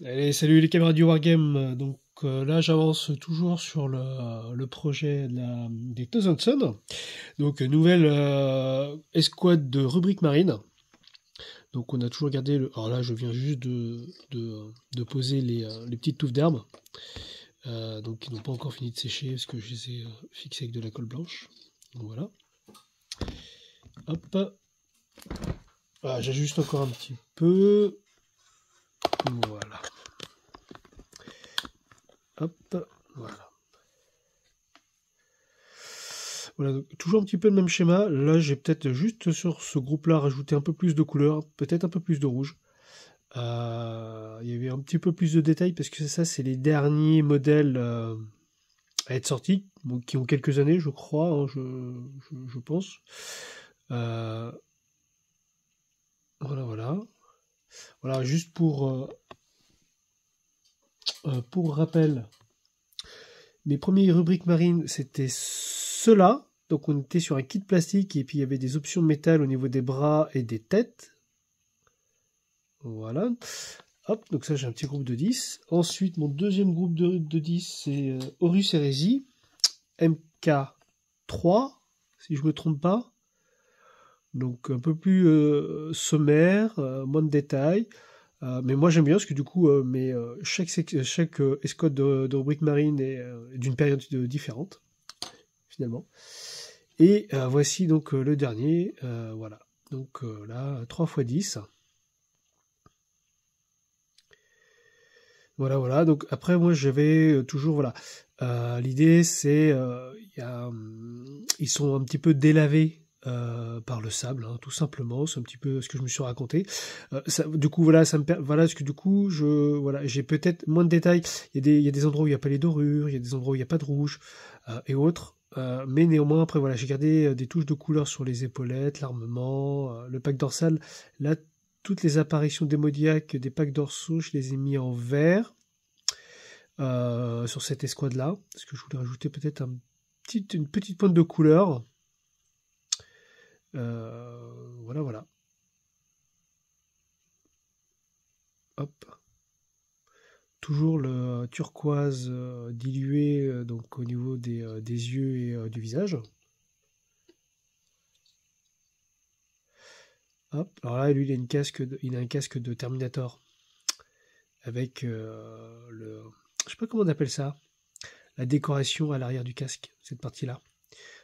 Allez, salut les camarades du Wargame. Donc là, j'avance toujours sur le projet des Thousand Sons. Donc nouvelle escouade de rubrique marine. Donc on a toujours gardé le. Alors là, je viens juste de poser les petites touffes d'herbe. Donc ils n'ont pas encore fini de sécher parce que je les ai fixés avec de la colle blanche. Donc voilà. Hop. Ah, j'ajuste encore un petit peu. Voilà. Hop. Voilà. Voilà, donc, toujours un petit peu le même schéma. Là, j'ai peut-être juste sur ce groupe-là rajouté un peu plus de couleurs, peut-être un peu plus de rouge. Il y avait un petit peu plus de détails parce que ça, c'est les derniers modèles à être sortis, bon, qui ont quelques années, je crois, hein, je pense. Euh, voilà, voilà. Voilà, juste pour rappel, mes premières rubriques marines, c'était ceux-là. Donc on était sur un kit plastique et puis il y avait des options métal au niveau des bras et des têtes. Voilà. Hop, donc ça j'ai un petit groupe de 10. Ensuite, mon deuxième groupe de 10, c'est Horus Heresy, MK3, si je ne me trompe pas. Donc un peu plus sommaire, moins de détails. Mais moi j'aime bien parce que du coup, chaque escouade de rubrique marine est d'une période différente, finalement. Et voici donc le dernier. Voilà. Donc là, 3 x 10. Voilà, voilà. Donc après, moi, j'avais toujours, voilà. L'idée, c'est, ils sont un petit peu délavés par le sable, hein, tout simplement. C'est un petit peu ce que je me suis raconté. Du coup, voilà, voilà, parce que du coup, voilà, j'ai peut-être moins de détails. Il y a des endroits où il n'y a pas les dorures, il y a des endroits où il n'y a pas de rouge et autres. Mais néanmoins, après, voilà, j'ai gardé des touches de couleur sur les épaulettes, l'armement, le pack dorsal. Là, toutes les apparitions démoniaques des packs dorsaux, je les ai mis en vert sur cette escouade-là, parce que je voulais rajouter peut-être une petite pointe de couleur. Voilà, voilà. Hop. Toujours le turquoise dilué donc au niveau des yeux et du visage. Hop. Alors là, lui, il a un casque de Terminator avec je sais pas comment on appelle ça, la décoration à l'arrière du casque, cette partie-là.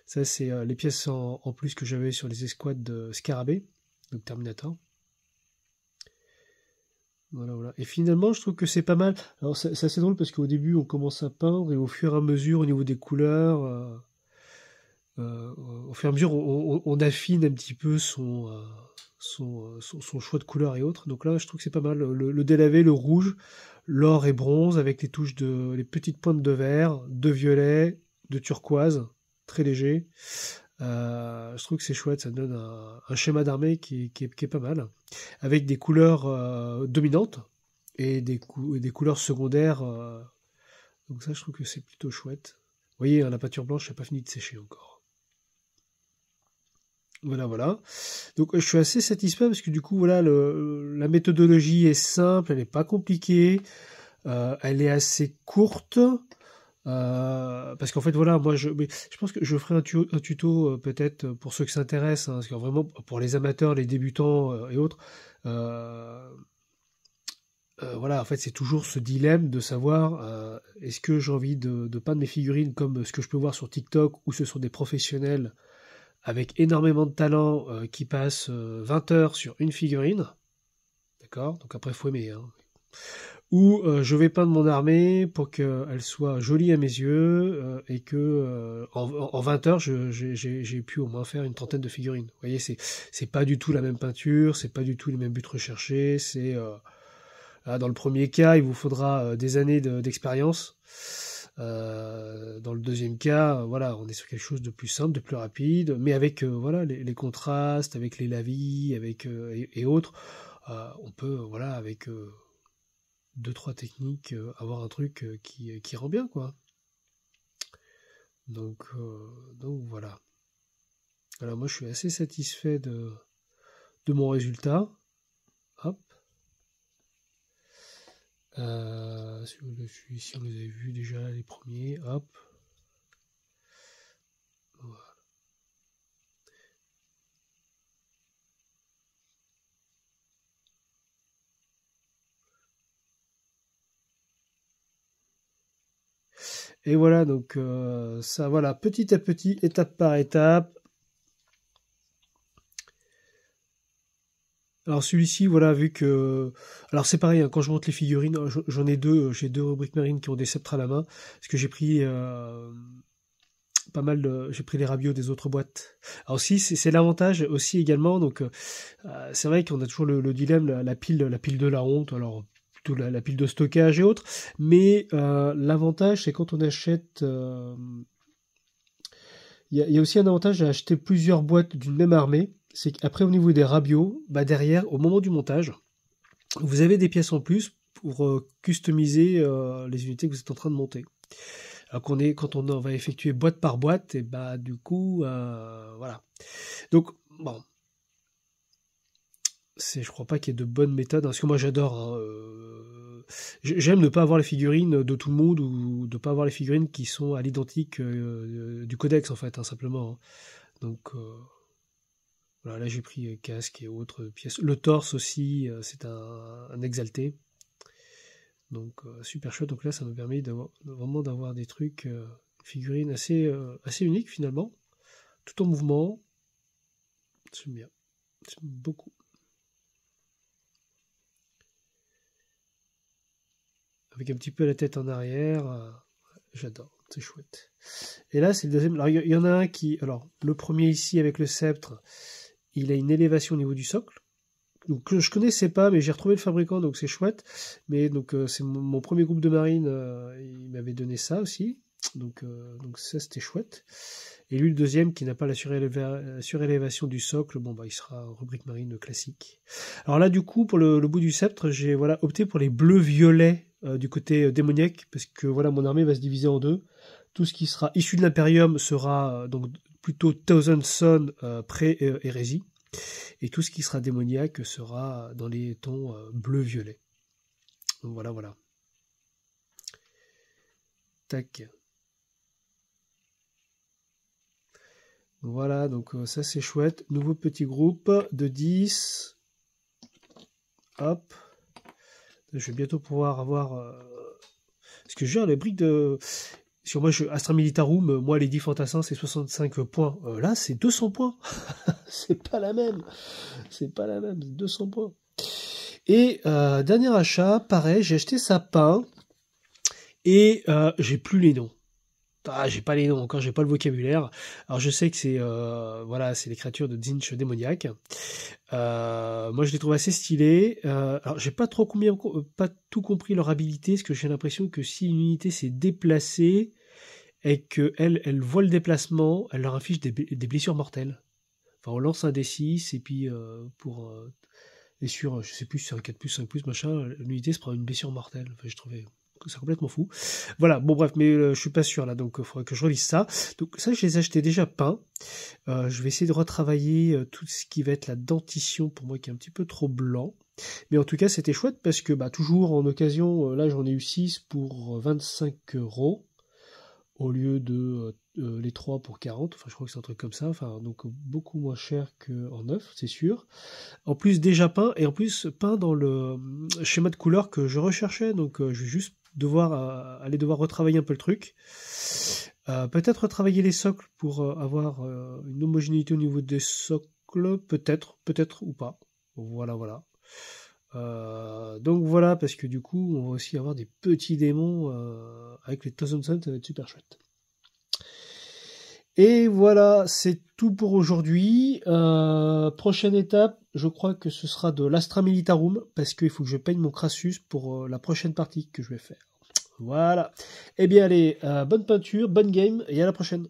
Ça, c'est les pièces en plus que j'avais sur les escouades de Scarabée, donc Terminator. Voilà, voilà. Et finalement, je trouve que c'est pas mal. Alors, c'est assez drôle parce qu'au début, on commence à peindre et au fur et à mesure, au niveau des couleurs, au fur et à mesure, on affine un petit peu son choix de couleurs et autres. Donc là, je trouve que c'est pas mal. Le délavé, le rouge, l'or et bronze avec les petites pointes de vert, de violet, de turquoise, très léger. Je trouve que c'est chouette, ça donne un schéma d'armée qui est pas mal, avec des couleurs dominantes et des couleurs secondaires. Donc ça, je trouve que c'est plutôt chouette. Vous voyez, hein, la peinture blanche n'a pas fini de sécher encore. Voilà, voilà. Donc je suis assez satisfait parce que du coup, voilà, la méthodologie est simple, elle n'est pas compliquée, elle est assez courte. Parce qu'en fait voilà mais je pense que je ferai un tuto peut-être pour ceux qui s'intéressent, hein, parce que vraiment pour les amateurs, les débutants et autres, euh, voilà, en fait c'est toujours ce dilemme de savoir est-ce que j'ai envie de peindre mes figurines comme ce que je peux voir sur TikTok où ce sont des professionnels avec énormément de talent qui passent 20 heures sur une figurine, d'accord, donc après faut aimer, hein, où je vais peindre mon armée pour qu'elle soit jolie à mes yeux et que en 20 heures, j'ai pu au moins faire une trentaine de figurines. Vous voyez, c'est pas du tout la même peinture, c'est pas du tout les mêmes buts recherchés. Là, dans le premier cas, il vous faudra des années d'expérience. Dans le deuxième cas, voilà, on est sur quelque chose de plus simple, de plus rapide, mais avec voilà les contrastes, avec les lavis, avec et autres, on peut voilà avec deux trois techniques avoir un truc qui rend bien quoi. Donc voilà. Alors moi je suis assez satisfait de mon résultat. Hop. Celui-ci, on les avait vus déjà, les premiers. Hop. Voilà. Et voilà, donc ça, voilà, petit à petit, étape par étape. Alors celui-ci, voilà, vu que... Alors c'est pareil, hein, quand je monte les figurines, j'en ai deux, j'ai deux rubriques marines qui ont des sceptres à la main, parce que j'ai pris pas mal de... J'ai pris les rabios des autres boîtes. Alors aussi, c'est l'avantage aussi également, donc c'est vrai qu'on a toujours le dilemme, la pile de la honte, alors plutôt la pile de stockage et autres, mais l'avantage, c'est quand on achète... Il y a aussi un avantage à acheter plusieurs boîtes d'une même armée, c'est qu'après au niveau des rabios, bah derrière, au moment du montage, vous avez des pièces en plus pour customiser les unités que vous êtes en train de monter. Alors quand on va effectuer boîte par boîte, et bah du coup, voilà. Donc bon, je crois pas qu'il y ait de bonnes méthodes, hein, parce que moi j'adore. Hein, j'aime ne pas avoir les figurines de tout le monde ou de pas avoir les figurines qui sont à l'identique du codex en fait, hein, simplement. Hein. Donc voilà, là j'ai pris casque et autres pièces. Le torse aussi, c'est un exalté. Donc super chouette. Donc là ça me permet vraiment d'avoir des trucs, figurines assez uniques finalement, tout en mouvement. J'aime bien, j'aime beaucoup. Avec un petit peu la tête en arrière, j'adore, c'est chouette. Et là c'est le deuxième. Alors il y en a un qui, alors le premier ici avec le sceptre, il a une élévation au niveau du socle. Donc je connaissais pas, mais j'ai retrouvé le fabricant, donc c'est chouette. Mais donc c'est mon premier groupe de marine, il m'avait donné ça aussi. Donc ça c'était chouette. Et lui le deuxième qui n'a pas la surélévation du socle, bon bah il sera rubrique marine classique. Alors là du coup pour le bout du sceptre, j'ai voilà opté pour les bleus violets du côté démoniaque, parce que voilà mon armée va se diviser en deux. Tout ce qui sera issu de l'Imperium sera donc plutôt Thousand Son pré-hérésie. Et tout ce qui sera démoniaque sera dans les tons bleu-violet. Donc voilà, voilà. Tac. Voilà, donc ça c'est chouette. Nouveau petit groupe de 10. Hop. Je vais bientôt pouvoir avoir... Parce que je gère les briques de... Sur moi, Astra Militarum, moi les 10 fantassins c'est 65 points. Là c'est 200 points. C'est pas la même. C'est pas la même, 200 points. Et dernier achat, pareil, j'ai acheté Sapin et j'ai plus les noms. Ah, j'ai pas les noms encore, j'ai pas le vocabulaire. Alors je sais que c'est voilà, c'est les créatures de Zinch démoniaque. Moi je les trouve assez stylés. Alors j'ai pas tout compris leur habilité, parce que j'ai l'impression que si une unité s'est déplacée et que elle voit le déplacement, elle leur inflige des blessures mortelles. Enfin on lance un D6 et puis et sur, je sais plus si c'est un 4+, 5+, machin, l'unité se prend une blessure mortelle. Enfin, je trouvais ça complètement fou. Voilà, bon bref, mais je suis pas sûr là, donc il faudrait que je relise ça. Donc ça, je les ai achetés déjà peints. Je vais essayer de retravailler tout ce qui va être la dentition, pour moi qui est un petit peu trop blanc. Mais en tout cas, c'était chouette parce que bah, toujours en occasion, là j'en ai eu 6 pour 25 €. Au lieu de les 3 pour 40, enfin je crois que c'est un truc comme ça, enfin donc beaucoup moins cher qu'en neuf, c'est sûr. En plus déjà peint, et en plus peint dans le schéma de couleur que je recherchais, donc je vais juste devoir retravailler un peu le truc. Peut-être retravailler les socles pour avoir une homogénéité au niveau des socles, peut-être ou pas. Voilà. Donc voilà, parce que du coup, on va aussi avoir des petits démons avec les Thousand Suns, ça va être super chouette. Et voilà, c'est tout pour aujourd'hui. Prochaine étape, je crois que ce sera de l'Astra Militarum, parce qu'il faut que je paye mon Crassus pour la prochaine partie que je vais faire. Voilà. Eh bien allez, bonne peinture, bonne game, et à la prochaine.